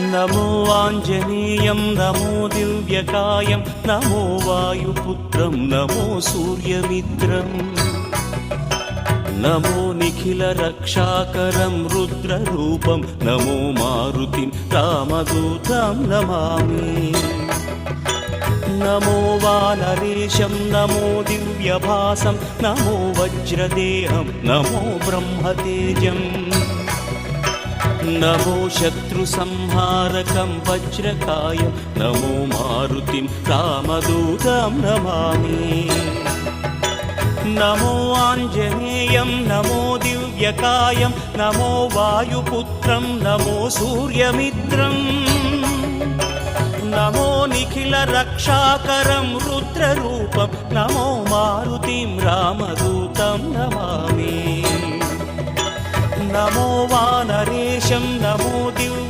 नमो आञ्जनेयं नमो दिव्यकायं नमो वायुपुत्रं नमो सूर्यमित्रम् नमो निखिलरक्षाकरं रुद्ररूपं नमो मारुतिं रामदूतं Namami नमो वानरेशं नमो दिव्यभासं नमो वज्रदेहं नमो ब्रह्मतेजम् नमो शत्रुसंहारकं वज्रकायं नमो मारुतिं रामदूतं Namami नमो आञ्जनेयं नमो दिव्यकायं नमो वायुपुत्रं नमो सूर्यमित्रम् नमो निखिलरक्षाकरं रुद्ररूपं नमो मारुतिं रामदूतं Namami नमो वानरेशं नमो Divya